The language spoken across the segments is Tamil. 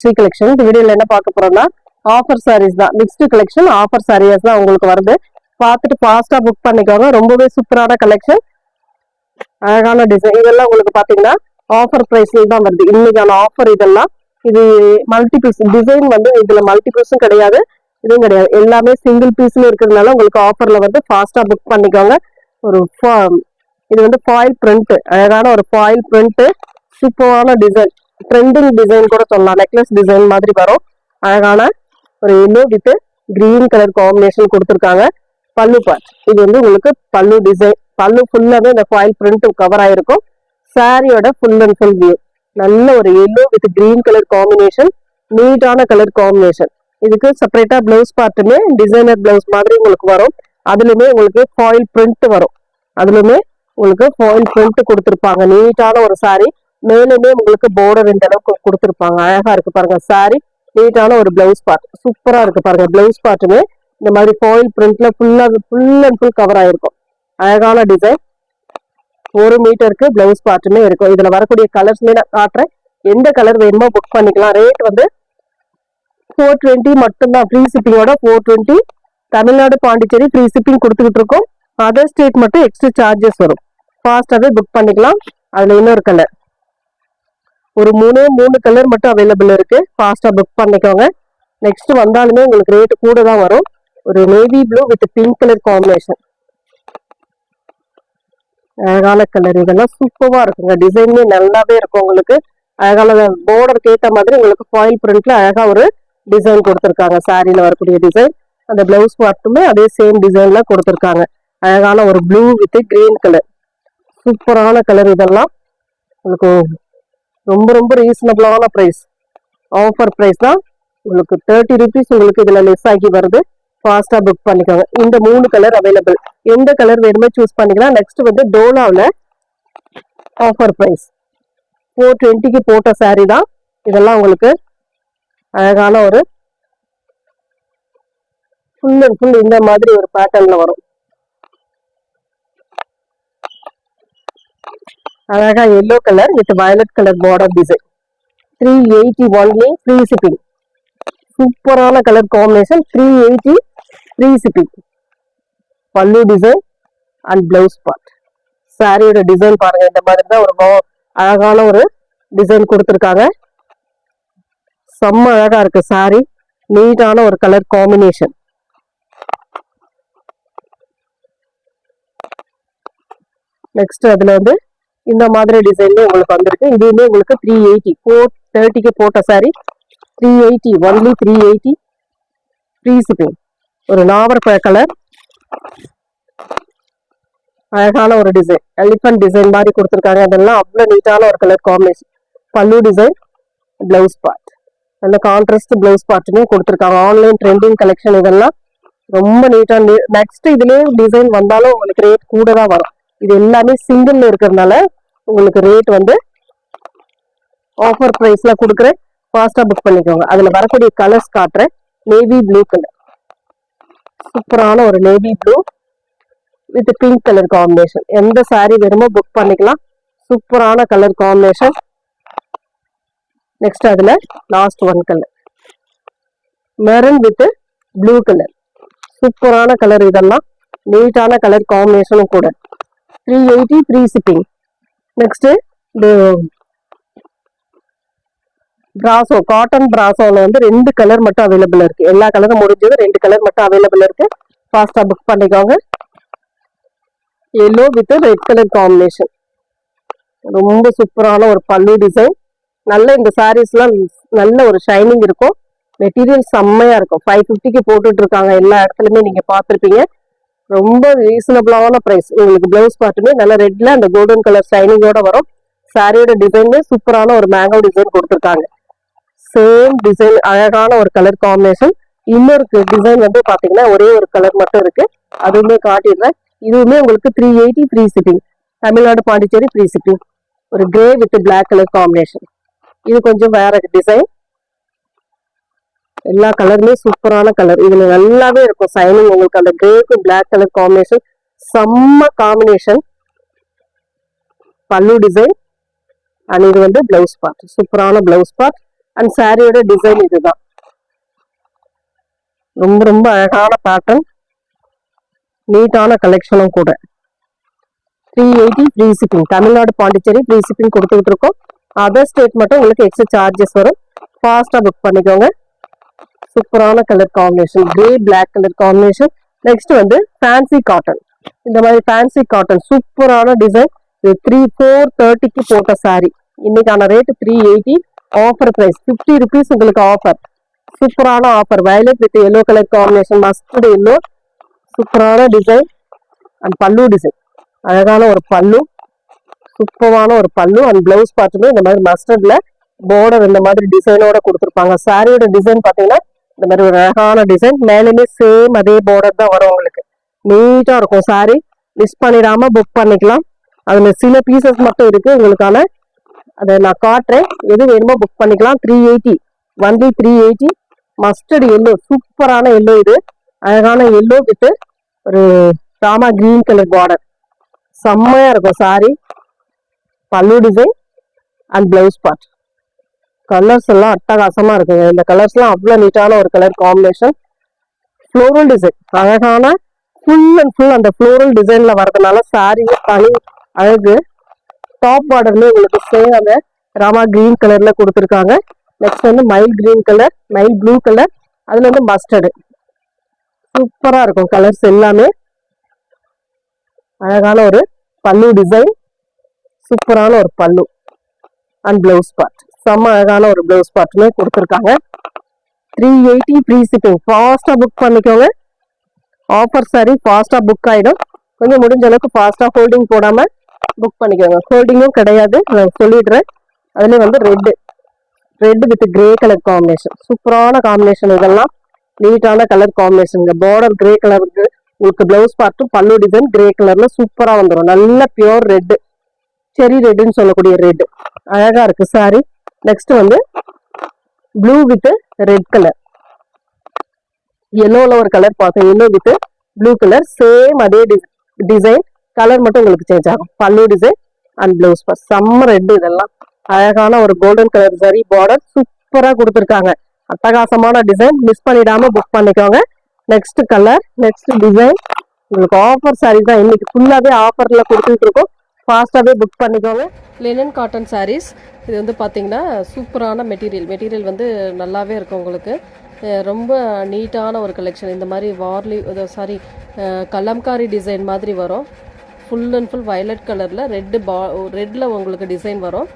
ஸ்ரீ கலெக்ஷன். இந்த வீடியோல என்ன பார்க்க போறோம்னா ஆஃபர் சாரீஸ் தான். மிக்ஸ்டு கலெக்ஷன் ஆஃபர் சாரீஸ் தான் உங்களுக்கு வருது. பார்த்துட்டு ஃபாஸ்டா புக் பண்ணிக்கோங்க. ரொம்பவே சூப்பரான கலெக்ஷன், அழகான டிசைன். இதெல்லாம் உங்களுக்கு பாத்தீங்கன்னா ஆஃபர் பிரைஸ்ல தான் வருது. இன்னைக்கான ஆஃபர் இதெல்லாம். இது மல்டிபிள்ஸ் டிசைன் வந்து இதுல மல்டிபிள்ஸும் கிடையாது, இதுவும் கிடையாது. எல்லாமே சிங்கிள் பீஸ்ல இருக்கிறதுனால உங்களுக்கு ஆஃபர்ல வந்து ஃபாஸ்டா புக் பண்ணிக்கோங்க. ஒரு இது வந்து ஃபாயில் பிரிண்ட், அழகான ஒரு ஃபாயில் பிரிண்ட், சூப்பரான டிசைன், ட்ரெண்டிங் டிசைன் கூட சொல்லலாம். நெக்லஸ் டிசைன் மாதிரி வரும். அழகான ஒரு yellow with green colour combination கொடுத்துருக்காங்க. பல்லு பார்ட் இது வந்து உங்களுக்கு பல்லு டிசைன். பல்லு ஃபுல்லாவே இந்த ஃபாயில் பிரிண்ட் கவர் ஆயிருக்கும். சாரியோட ஃபுல் அண்ட் ஃபுல் வியூ நல்ல ஒரு yellow with green colour combination, நீட்டான கலர் காம்பினேஷன். இதுக்கு செப்பரேட்டா பிளவுஸ் பார்ட்டுமே டிசைனர் பிளவுஸ் மாதிரி உங்களுக்கு வரும். அதுலயுமே உங்களுக்கு ஃபாயில் பிரிண்ட் வரும். அதுலயுமே உங்களுக்கு ஃபாயில் பிரிண்ட் கொடுத்துருப்பாங்க. நீட்டான ஒரு சாரி. மேலுமே உங்களுக்கு பார்டர் இந்த அளவுக்கு கொடுத்துருப்பாங்க. அழகா இருக்கு பாருங்க சாரி. நீட்டான ஒரு பிளவுஸ் பார்ட் சூப்பரா இருக்கு பாருங்க. பிளவுஸ் பார்ட்டுமே இந்த மாதிரி ஃபாயில் பிரிண்ட்ல ஃபுல் அண்ட் ஃபுல் கவர் ஆயிருக்கும். அழகான டிசைன். 1 மீட்டருக்கு பிளவுஸ் பார்ட்டுமே இருக்கும். இதுல வரக்கூடிய கலர்ஸ்மே நான் காட்டுறேன். எந்த கலர் வேணுமோ புக் பண்ணிக்கலாம். ரேட் வந்து 420 மட்டும்தான். ஃப்ரீ ஷிப்பிங்கோட 420. தமிழ்நாடு பாண்டிச்சேரி ஃப்ரீ ஷிப்பிங் கொடுத்துக்கிட்டு இருக்கோம். அதர் ஸ்டேட் மட்டும் எக்ஸ்ட்ரா சார்ஜஸ் வரும். ஃபாஸ்டாவே புக் பண்ணிக்கலாம். அதுல இன்னொரு கலர், ஒரு 3 கலர் மட்டும் அவைலபிள் இருக்கு. ஃபாஸ்டா புக் பண்ணிக்கோங்க. நெக்ஸ்ட் வந்தாலுமே உங்களுக்கு ரேட் கூட தான் வரும். ஒரு navy blue with pink colour combination, அழகான கலர். இதெல்லாம் சூப்பரா இருக்குங்க. டிசைன்மே நல்லாவே இருக்கும். உங்களுக்கு அழகான பார்டருக்கு ஏற்ற மாதிரி உங்களுக்கு ஃபாயில் பிரிண்ட்ல அழகா ஒரு டிசைன் கொடுத்துருக்காங்க. சாரியில வரக்கூடிய டிசைன். அந்த பிளவுஸ் பார்ட்டுமே அதே சேம் டிசைன்ல கொடுத்துருக்காங்க. அழகான ஒரு ப்ளூ வித் கிரீன் கலர், சூப்பரான கலர். இதெல்லாம் உங்களுக்கு ரொம்ப ரொம்ப ரீசனபிளான பிரைஸ், ஆஃபர் பிரைஸ் தான். உங்களுக்கு 30 ருபீஸ் உங்களுக்கு இதுல லெஸ் ஆகி வருது. ஃபாஸ்டா புக் பண்ணிக்கோங்க. இந்த 3 கலர் அவைலபிள். எந்த கலர் வேணுமோ சூஸ் பண்ணிக்கலாம். நெக்ஸ்ட் வந்து டோலாவில் ஆஃபர் பிரைஸ் 420க்கு போட்ட சாரி தான். இதெல்லாம் உங்களுக்கு அழகான ஒரு ஃபுல் அண்ட் ஃபுல் இந்த மாதிரி ஒரு பேட்டர்ன்ல வரும். அழகா yellow colour with violet colour border design. 380 only, free shipping. சூப்பரான கலர் காம்பினேஷன். 380 free shipping. பல்லு டிசைன் அண்ட் பிளவுஸ் பார்ட். சாரியோட டிசைன் பாருங்க. இந்த மாதிரி தான் ஒரு அழகான ஒரு டிசைன் கொடுத்துருக்காங்க. செம்ம அழகா இருக்கு சாரி. நீட்டான ஒரு கலர் காம்பினேஷன். நெக்ஸ்ட் அதுல வந்து இந்த மாதிரி டிசைன்ல உங்களுக்கு வந்திருக்கு. இதுவுமே உங்களுக்கு 380, 430க்கு போட்ட சாரி 380 ஒன்லி, 380 ஃப்ரீ ஷிப்பிங். ஒரு நாவற்பழ கலர், அழகான ஒரு டிசைன், எலிஃபன்ட் டிசைன் மாதிரி கொடுத்துருக்காங்க. அதெல்லாம் அவ்வளவு நீட்டான ஒரு கலர் காம்பினேஷன். பல்லு டிசைன், பிளவுஸ் பார்ட், அந்த கான்ட்ராஸ்ட் பிளவுஸ் பார்ட்டுமே கொடுத்துருக்காங்க. Online trending collection. இதெல்லாம் ரொம்ப நீட்டா. நெக்ஸ்ட் இதுலயே டிசைன் வந்தாலும் உங்களுக்கு ரேட் கூட தான் வரும். இது எல்லாமே சிங்கிள் இருக்கிறதுனால உங்களுக்கு ரேட் வந்து ஆஃபர் பிரைஸ்ல கொடுக்குறேன். ஃபாஸ்டா புக் பண்ணிக்கோங்க. அதுல வரக்கூடிய கலர்ஸ் காட்டுறேன். நேவி ப்ளூ கலர், சூப்பரான ஒரு navy blue with pink colour combination. எந்த சாரி வேணுமோ புக் பண்ணிக்கலாம். சூப்பரான கலர் காம்பினேஷன். நெக்ஸ்ட் அதுல last one colour, maroon with blue colour, சூப்பரான கலர். இதெல்லாம் நீட்டான கலர் காம்பினேஷனும் கூட. 380 ஃப்ரீ ஷிப்பிங். நெக்ஸ்ட் பிராசோ, காட்டன் பிராசோல வந்து 2 கலர் மட்டும் அவைலபிள் இருக்கு. எல்லா கலரும் முடிஞ்சது, 2 கலர் மட்டும் அவைலபிள் இருக்கு. ஃபாஸ்டா புக் பண்ணிக்கோங்க. Yellow with red colour combination. ரொம்ப சூப்பரான ஒரு பல்லு டிசைன். நல்ல இந்த சாரீஸ்லாம் நல்ல ஒரு ஷைனிங் இருக்கும். மெட்டீரியல் செம்மையா இருக்கும். 550க்கு போட்டுட்டு இருக்காங்க. எல்லா இடத்துலயுமே நீங்க பார்த்துருப்பீங்க. ரொம்ப ரீசனபிளான பிரைஸ். உங்களுக்கு பிளவுஸ் பார்ட்டுமே நல்ல ரெட்ல அந்த கோல்டன் கலர் ஷைனிங்கோட வரும். சாரியோட டிசைன்மே சூப்பரான ஒரு மேங்கோ டிசைன் கொடுத்துருக்காங்க. சேம் டிசைன், அழகான ஒரு கலர் காம்பினேஷன். இன்னொரு டிசைன் வந்து பாத்தீங்கன்னா ஒரே ஒரு கலர் மட்டும் இருக்கு. அதுவுமே காட்டிடுறேன். இதுவுமே உங்களுக்கு 380 free shipping. Tamil Nadu Pondicherry free shipping. ஒரு grey with black colour combination. இது கொஞ்சம் வேற டிசைன். எல்லா கலருமே சூப்பரான கலர். இதுல நல்லாவே இருக்கும் சைனிங். உங்களுக்கு அந்த கிரேக்கு பிளாக் கலர் காம்பினேஷன் செம்ம காம்பினேஷன். பல்லு டிசைன் அண்ட் இது வந்து பிளவுஸ் பார்ட். சூப்பரான பிளவுஸ் பார்ட். அண்ட் சாரியோட டிசைன் இதுதான். ரொம்ப ரொம்ப அழகான பேட்டர்ன், நீட்டான கலெக்ஷனும் கூட. 380 free shipping. Tamil Nadu Pondicherry free shipping கொடுத்துக்கிட்டு இருக்கோம். அதர் ஸ்டேட் மட்டும் உங்களுக்கு எக்ஸ்ட்ரா சார்ஜஸ் வரும். ஃபாஸ்டா புக் பண்ணிக்கோங்க. சூப்பரான colour combination, grey black colour combination. Next வந்து ஃபேன்சி காட்டன். இந்த மாதிரி ஃபேன்சி காட்டன் சூப்பரான டிசைன். இது 430க்கு போட்ட சாரி. இன்னைக்கான ரேட் 380. ஆஃபர் பிரைஸ் 50 ருபீஸ் உங்களுக்கு ஆஃபர். சூப்பரான offer. Violet with yellow colour combination, mustard yellow. சூப்பரான டிசைன் அண்ட் பல்லு டிசைன். அழகான ஒரு பல்லு, சூப்பரான ஒரு பல்லு அண்ட் பிளவுஸ் பார்ட்டுமே இந்த மாதிரி மஸ்டர்ட்ல பார்டர் இந்த மாதிரி டிசைனோட கொடுத்துருப்பாங்க. சாரியோட டிசைன் பாத்தீங்கன்னா இந்த மாதிரி ஒரு அழகான டிசைன். மேலுமே சேம் அதே பார்டர் தான் வரும் உங்களுக்கு. நீட்டா இருக்கும் சாரி. மிஸ் பண்ணிடாம புக் பண்ணிக்கலாம். அதுல சில பீசஸ் மட்டும் இருக்கு உங்களுக்கான, அதை நான் காட்டுறேன். எது வேணுமோ புக் பண்ணிக்கலாம். 380, ஒன்லி 380. மஸ்டர்ட் எல்லோ, சூப்பரான எல்லோ. இது அழகான எல்லோ வித் ஒரு ராமா கிரீன் கலர் பார்டர். செம்மையா இருக்கும் சாரி. பல்லு design and blouse part. Colours எல்லாம் அட்டகாசமா இருக்குங்க. இந்த கலர்ஸ் எல்லாம் அவ்வளவு நீட்டான ஒரு கலர் காம்பினேஷன். ஃப்ளோரல் டிசைன், அழகான ஃபுல் அண்ட் ஃபுல் அந்த ஃப்ளோரல் டிசைன்ல வரதுனால சாரியே தனி அழகு. டாப் பார்டர்லயே உங்களுக்கு சேம் அந்த ராமா கிரீன் கலர்ல கொடுத்துருக்காங்க. நெக்ஸ்ட் வந்து mile green colour, mile blue colour, அதுல வந்து மஸ்டர்டு. சூப்பரா இருக்கும் கலர்ஸ் எல்லாமே. அழகான ஒரு பல்லு டிசைன், சூப்பரான ஒரு பல்லு அண்ட் பிளவுஸ் பார்ட். செம்ம அழகான ஒரு பிளவுஸ் பார்ட்டுமே கொடுத்துருக்காங்க. 380 ஃப்ரீ ஷிப்பிங். ஃபாஸ்டா புக் பண்ணிக்கோங்க. ஆஃபர் சாரி ஃபாஸ்டா புக் ஆயிடும். கொஞ்சம் முடிஞ்ச அளவுக்கு ஃபாஸ்டா ஹோல்டிங் போடாம புக் பண்ணிக்கோங்க. ஹோல்டிங்கும் கிடையாது, நான் சொல்லிடுறேன். அதுல வந்து red with grey colour combination. சூப்பரான காம்பினேஷன். இதெல்லாம் நீட்டான கலர் காம்பினேஷன். பார்டர் கிரே கலருக்கு உங்களுக்கு பிளவுஸ் பார்ட்டும் பல்லு டிசைன் கிரே கலர்ல சூப்பரா வந்துடும். நல்ல பியோர் ரெட், செரி ரெட்னு சொல்லக்கூடிய ரெட். அழகா இருக்கு சாரி. நெக்ஸ்ட் வந்து ப்ளூ வித் ரெட் கலர், எல்லோல ஒரு கலர் பார்த்தேன். Yellow with blue colour, same அதே டிசைன். கலர் மட்டும் உங்களுக்கு சேஞ்ச் ஆகும். பல்லு டிசைன் அண்ட் பிளவுஸ் பார்ட். செம்ம ரெட். இதெல்லாம் அழகான ஒரு கோல்டன் கலர் சாரி. பார்டர் சூப்பரா கொடுத்துருக்காங்க. அட்டகாசமான டிசைன். மிஸ் பண்ணிடாம புக் பண்ணிக்கோங்க. Next colour, next design. உங்களுக்கு ஆஃபர் சாரி தான். இன்னைக்கு ஃபுல்லாவே ஆஃபர்ல கொடுத்துட்டு இருக்கோம். ஃபாஸ்டாவே புக் பண்ணிக்கோங்க. Linen cotton saris. இது வந்து பார்த்தீங்கன்னா சூப்பரான மெட்டீரியல் வந்து நல்லாவே இருக்கும் உங்களுக்கு. ரொம்ப நீட்டான ஒரு கலெக்ஷன். இந்த மாதிரி கலம்காரி டிசைன் மாதிரி வரும். ஃபுல் அண்ட் ஃபுல் வயலட் கலரில் ரெட்டில் உங்களுக்கு டிசைன் வரும்.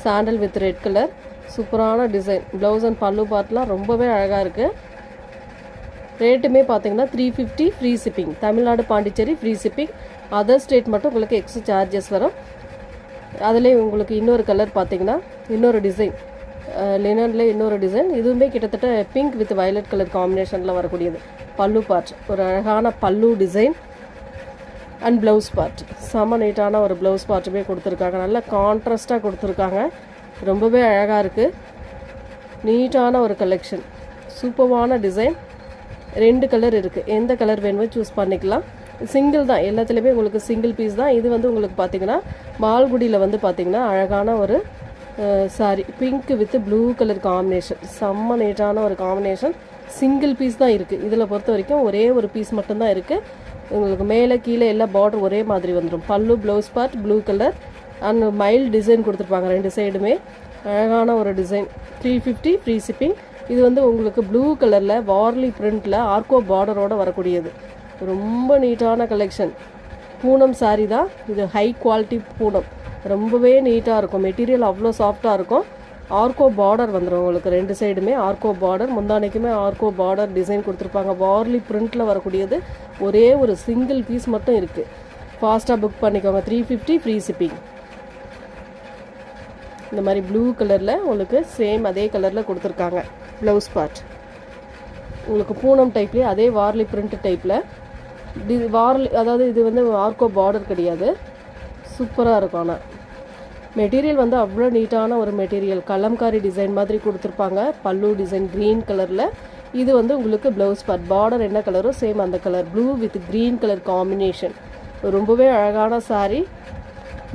Sandal with red colour. சூப்பரான டிசைன். ப்ளவுஸ் அண்ட் பல்லு பார்ட்லாம் ரொம்பவே அழகாக இருக்குது. ரேட்டுமே பார்த்தீங்கன்னா 350 free shipping. Tamil Nadu Pondicherry free shipping. Other state மட்டும் உங்களுக்கு எக்ஸ்ட்ரா சார்ஜஸ் வரும். அதுலேயே உங்களுக்கு இன்னொரு கலர் பார்த்தீங்கன்னா இன்னொரு டிசைன், லினன்லேயே இன்னொரு டிசைன். இதுவுமே கிட்டத்தட்ட பிங்க் வித் வயலட் கலர் காம்பினேஷனில் வரக்கூடியது. பல்லு பார்ட் ஒரு அழகான பல்லு டிசைன் அண்ட் ப்ளவுஸ் பார்ட். செம்ம நீட்டான ஒரு ப்ளவுஸ் பார்ட்டுமே கொடுத்துருக்காங்க. நல்ல கான்ட்ராஸ்டாக கொடுத்துருக்காங்க. ரொம்பவே அழகாக இருக்குது. நீட்டான ஒரு கலெக்ஷன். சூப்பரான டிசைன். 2 கலர் இருக்குது. எந்த கலர் வேணுமோ சூஸ் பண்ணிக்கலாம். சிங்கிள் தான், எல்லாத்துலேயுமே உங்களுக்கு சிங்கிள் பீஸ் தான். இது வந்து உங்களுக்கு பார்த்தீங்கன்னா மால்குடியில் வந்து பார்த்தீங்கன்னா அழகான ஒரு sorry. Pink with blue colour combination. செம்ம நீட்டான ஒரு காம்பினேஷன். சிங்கிள் பீஸ் தான் இருக்குது. இதில் பொறுத்த வரைக்கும் ஒரே ஒரு பீஸ் மட்டும்தான் இருக்குது. உங்களுக்கு மேலே கீழே எல்லா பார்டர் ஒரே மாதிரி வந்துடும். பல்லு blouse part blue colour and mild design கொடுத்துருப்பாங்க 2 சைடுமே. அழகான ஒரு டிசைன். 350 free shipping. இது வந்து உங்களுக்கு ப்ளூ கலரில் வார்லி பிரிண்டில் ஆர்கோ பார்டரோடு வரக்கூடியது. ரொம்ப நீட்டான கலெக்ஷன். பூனம் சாரீ தான் இது. High quality Poonam. ரொம்பவே நீட்டாக இருக்கும். மெட்டீரியல் அவ்வளோ சாஃப்டாக இருக்கும். ஆர்கோ பார்டர் வந்துடும் உங்களுக்கு 2 சைடுமே. ஆர்கோ பார்டர், முந்தானைக்குமே ஆர்கோ பார்டர் டிசைன் கொடுத்துருப்பாங்க. வார்லி பிரிண்டில் வரக்கூடியது. ஒரே ஒரு சிங்கிள் பீஸ் மட்டும் இருக்குது. ஃபாஸ்ட்டாக புக் பண்ணிக்கோங்க. 350 ஃப்ரீ ஷிப்பிங். இந்த மாதிரி ப்ளூ கலரில் உங்களுக்கு சேம் அதே கலரில் கொடுத்துருக்காங்க ப்ளவுஸ் பார்ட். உங்களுக்கு பூனம் டைப்லேயே அதே வார்லி பிரிண்ட் டைப்பில் வார்லி, அதாவது இது வந்து ஆர்கோ பார்டர் கிடையாது. சூப்பராக இருக்கும். ஆனால் மெட்டீரியல் வந்து அவ்வளோ நீட்டான ஒரு மெட்டீரியல். கலம்காரி டிசைன் மாதிரி கொடுத்துருப்பாங்க. பல்லு டிசைன் க்ரீன் கலரில். இது வந்து உங்களுக்கு ப்ளவுஸ் பார்ட். பார்டர் என்ன கலரோ சேம் அந்த colour. Blue with green colour combination. ரொம்பவே அழகான சாரீ.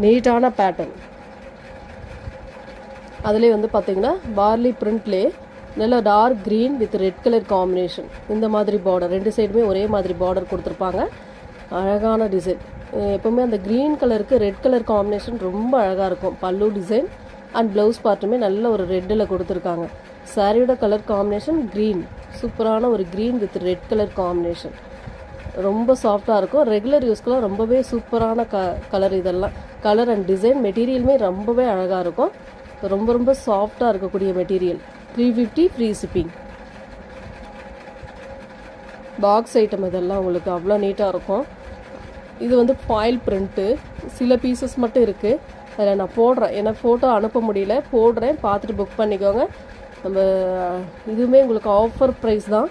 நீட்டான பேட்டர்ன். அதுலேயே வந்து பார்த்தீங்கன்னா பார்லி பிரிண்ட்லேயே நல்ல dark green with red colour combination. இந்த மாதிரி பார்டர், ரெண்டு சைடுமே ஒரே மாதிரி பார்டர் கொடுத்துருப்பாங்க. அழகான டிசைன். எப்போவுமே அந்த க்ரீன் கலருக்கு ரெட் கலர் காம்பினேஷன் ரொம்ப அழகாக இருக்கும். பல்லு டிசைன் அண்ட் ப்ளவுஸ் பார்ட்டுமே நல்ல ஒரு ரெட்டில் கொடுத்துருக்காங்க. சாரியோட கலர் காம்பினேஷன் க்ரீன், சூப்பரான ஒரு green with red colour combination. ரொம்ப சாஃப்டாக இருக்கும். ரெகுலர் யூஸ்க்கெலாம் ரொம்பவே சூப்பரான கலர். இதெல்லாம் கலர் அண்ட் டிசைன், மெட்டீரியலுமே ரொம்பவே அழகாக இருக்கும். ரொம்ப ரொம்ப சாஃப்டாக இருக்கக்கூடிய material. 350 free shipping. Box item இதெல்லாம் உங்களுக்கு அவ்வளோ நீட்டாக இருக்கும். இது வந்து ஃபாயில் பிரிண்ட்டு, சில பீசஸ் மட்டும் இருக்குது. அதில் நான் போடுறேன், ஏன்னா ஃபோட்டோ அனுப்ப முடியல, போடுறேன், பார்த்துட்டு புக் பண்ணிக்கோங்க. நம்ம இதுவுமே உங்களுக்கு ஆஃபர் ப்ரைஸ் தான்.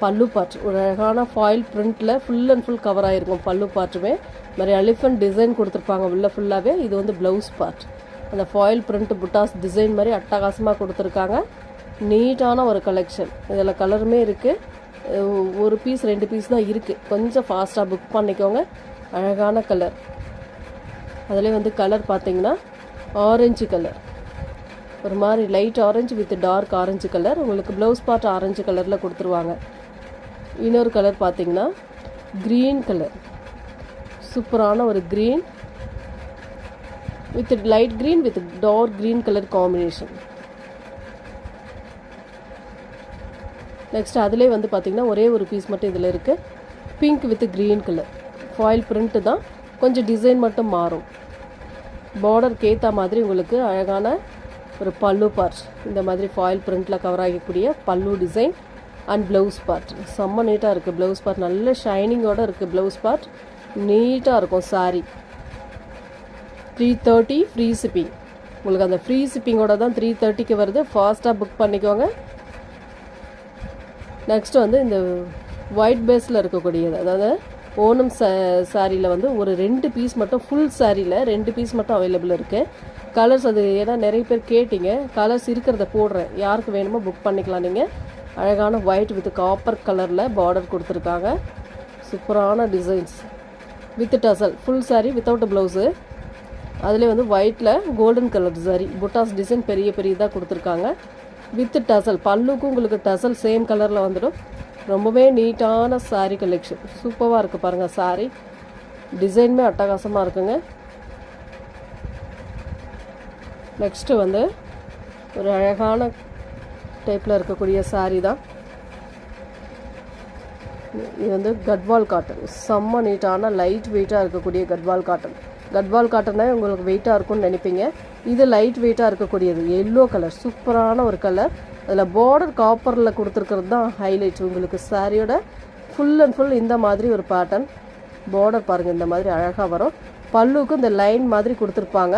பல்லு பார்ட் ஒரு அழகான ஃபாயில் பிரிண்ட்டில் ஃபுல் அண்ட் ஃபுல் கவர் ஆகிருக்கும். பல்லு பார்ட்டுமே மாதிரி எலிஃபென்ட் டிசைன் கொடுத்துருப்பாங்க உள்ள ஃபுல்லாகவே. இது வந்து ப்ளவுஸ் பார்ட். அந்த ஃபாயில் பிரிண்ட் புட்டாஸ் டிசைன் மாதிரி அட்டகாசமாக கொடுத்துருக்காங்க. நீட்டான ஒரு கலெக்ஷன். இதில் கலருமே இருக்குது. ஒரு பீஸ் 2 பீஸ் தான் இருக்குது. கொஞ்சம் ஃபாஸ்ட்டாக புக் பண்ணிக்கோங்க. அழகான கலர். அதிலே வந்து கலர் பார்த்தீங்கன்னா ஆரஞ்சு கலர், ஒரு மாதிரி light orange with dark orange colour. உங்களுக்கு ப்ளவுஸ் பார்ட் ஆரஞ்சு கலரில் கொடுத்துருவாங்க. இன்னொரு கலர் பார்த்தீங்கன்னா க்ரீன் கலர், சூப்பரான ஒரு green with light green with dark green colour combination. Next அதிலே வந்து பார்த்தீங்கன்னா ஒரே ஒரு பீஸ் மட்டும் இதில் இருக்குது. Pink with green colour foil print தான், கொஞ்சம் டிசைன் மட்டும் மாறும். பார்டருக்கு ஏற்ற மாதிரி உங்களுக்கு அழகான ஒரு பல்லு பார்ட். இந்த மாதிரி ஃபாயில் பிரிண்ட்டில் கவர் ஆகக்கூடிய பல்லு டிசைன் அண்ட் ப்ளவுஸ் பார்ட். செம்ம நீட்டாக இருக்குது. ப்ளவுஸ் பார்ட் நல்ல ஷைனிங்கோடு இருக்குது. ப்ளவுஸ் பார்ட் நீட்டாக இருக்கும். Sari 330 free shipping. உங்களுக்கு அந்த ஃப்ரீ ஷிப்பிங்கோட தான் 330க்கு வருது. ஃபாஸ்ட்டாக புக் பண்ணிக்கோங்க. நெக்ஸ்ட்டு வந்து இந்த ஒயிட் பேஸில் இருக்கக்கூடியது, அதாவது ஓணம் சாரியில் வந்து ஒரு 2 பீஸ் மட்டும், ஃபுல் சாரியில் 2 பீஸ் மட்டும் அவைலபிள் இருக்குது. கலர்ஸ் அது ஏன்னா நிறைய பேர் கேட்டிங்க, கலர்ஸ் இருக்கிறத போடுறேன், யாருக்கு வேணுமோ புக் பண்ணிக்கலாம். நீங்கள் அழகான ஒயிட் வித் காப்பர் கலரில் பார்டர் கொடுத்துருக்காங்க. சூப்பரான designs with டசல். Full sari without blouse. அதில் வந்து ஒயிட்டில் கோல்டன் கலர் சாரி புட்டாஸ் டிசைன் பெரிய பெரியதாக கொடுத்துருக்காங்க வித் டசல். பல்லுக்கும் உங்களுக்கு டசல் சேம் கலரில் வந்துடும். ரொம்பவே நீட்டான சாரீ கலெக்ஷன். சூப்பராக இருக்குது பாருங்கள். சாரீ டிசைனுமே அட்டகாசமாக இருக்குங்க. நெக்ஸ்ட்டு வந்து ஒரு அழகான டைப்பில் இருக்கக்கூடிய சாரீ தான் இது. வந்து கட்வால் காட்டன், செம்ம நீட்டான லைட் வெயிட்டாக இருக்கக்கூடிய கட்வால் காட்டன். கட்வால் காட்டனே உங்களுக்கு வெயிட்டாக இருக்கும்னு நினைப்பீங்க. இது லைட் வெயிட்டாக இருக்கக்கூடியது. எல்லோ கலர், சூப்பரான ஒரு கலர். அதில் பார்டர் காப்பரில் கொடுத்துருக்கிறது தான் ஹைலைட். உங்களுக்கு சாரியோட ஃபுல் அண்ட் ஃபுல் இந்த மாதிரி ஒரு பேட்டர்ன். பார்டர் பாருங்கள், இந்த மாதிரி அழகாக வரும். பல்லுக்கும் இந்த லைன் மாதிரி கொடுத்துருப்பாங்க.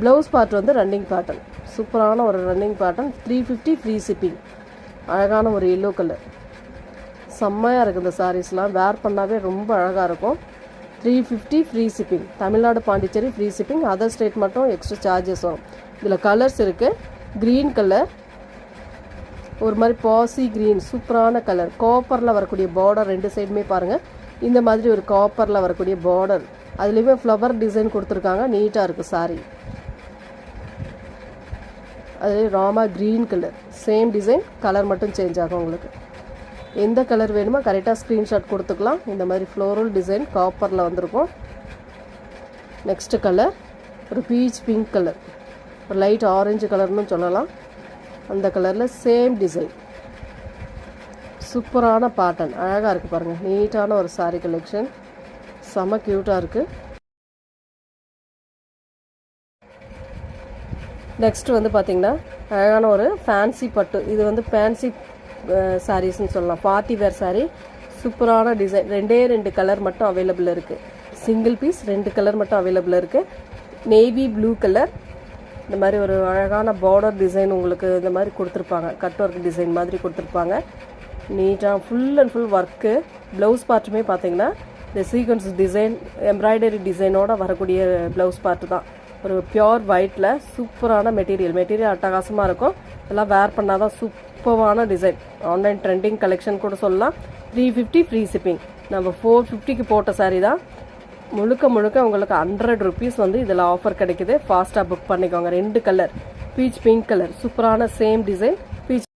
ப்ளவுஸ் பார்ட் வந்து ரன்னிங் பேட்டர்ன். சூப்பரான ஒரு ரன்னிங் பேட்டர்ன். 350 free shipping. அழகான ஒரு எல்லோ கலர். செம்மையாக இருக்குது இந்த சாரீஸ்லாம். வேர் பண்ணாவே ரொம்ப அழகாக இருக்கும். 350 free shipping. Tamil Nadu Pondicherry free shipping. Other state மட்டும் எக்ஸ்ட்ரா சார்ஜஸ் வரும். இதில் கலர்ஸ் இருக்குது. க்ரீன் கலர், ஒரு மாதிரி பாசி க்ரீன், சூப்பரான கலர். காப்பரில் வரக்கூடிய பார்டர் 2 சைடுமே பாருங்கள். இந்த மாதிரி ஒரு காப்பரில் வரக்கூடிய பார்டர். அதுலேயுமே ஃப்ளவர் டிசைன் கொடுத்துருக்காங்க. நீட்டாக இருக்குது சாரீ. அது Rama green colour, same design, colour மட்டும் சேஞ்ச் ஆகும். உங்களுக்கு எந்த கலர் வேணுமோ கரெக்டாக ஸ்க்ரீன்ஷாட் கொடுத்துக்கலாம். இந்த மாதிரி ஃப்ளோரல் டிசைன் காப்பரில் வந்திருக்கும். நெக்ஸ்ட்டு கலர் ஒரு பீச் பிங்க் கலர், ஒரு லைட் ஆரஞ்சு கலர்னு சொல்லலாம். அந்த கலரில் சேம் டிசைன். சூப்பரான பேட்டர்ன், அழகாக இருக்குது பாருங்கள். நீட்டான ஒரு சாரீ கலெக்ஷன், செம்ம க்யூட்டாக இருக்குது. நெக்ஸ்ட்டு வந்து பார்த்திங்கன்னா அழகான ஒரு ஃபேன்சி பட்டு. இது வந்து ஃபேன்சி சாரீஸ்ன்னு சொல்லலாம். Party wear sari. சூப்பரான டிசைன். 2 கலர் மட்டும் அவைலபிள் இருக்குது. சிங்கிள் பீஸ் 2 கலர் மட்டும் அவைலபிள் இருக்குது. Navy blue colour. இந்த மாதிரி ஒரு அழகான பார்டர் டிசைன் உங்களுக்கு இந்த மாதிரி கொடுத்துருப்பாங்க. கட் ஒர்க் டிசைன் மாதிரி கொடுத்துருப்பாங்க. நீட்டாக full and full work. Blouse பார்ட்டுமே பார்த்தீங்கன்னா இந்த சீக்வன்ஸ் டிசைன், எம்ப்ராய்டரி டிசைனோட வரக்கூடிய ப்ளவுஸ் பார்ட்டு தான். ஒரு பியோர் ஒயிட்டில் சூப்பரான மெட்டீரியல் அட்டகாசமாக இருக்கும். இதெல்லாம் வேர் பண்ணால் தான் சூப்பரான டிசைன். ஆன்லைன் ட்ரெண்டிங் கலெக்ஷன் கூட சொல்லலாம். 350 ஃப்ரீ ஷிப்பிங். நம்ம 450க்கு போட்ட சாரீ தான். முழுக்க உங்களுக்கு 100 rupees வந்து இதில் ஆஃபர் கிடைக்குது. ஃபாஸ்ட்டாக புக் பண்ணிக்கோங்க. 2 கலர் பீச் பிங்க் கலர் சூப்பரான சேம் டிசைன் பீச்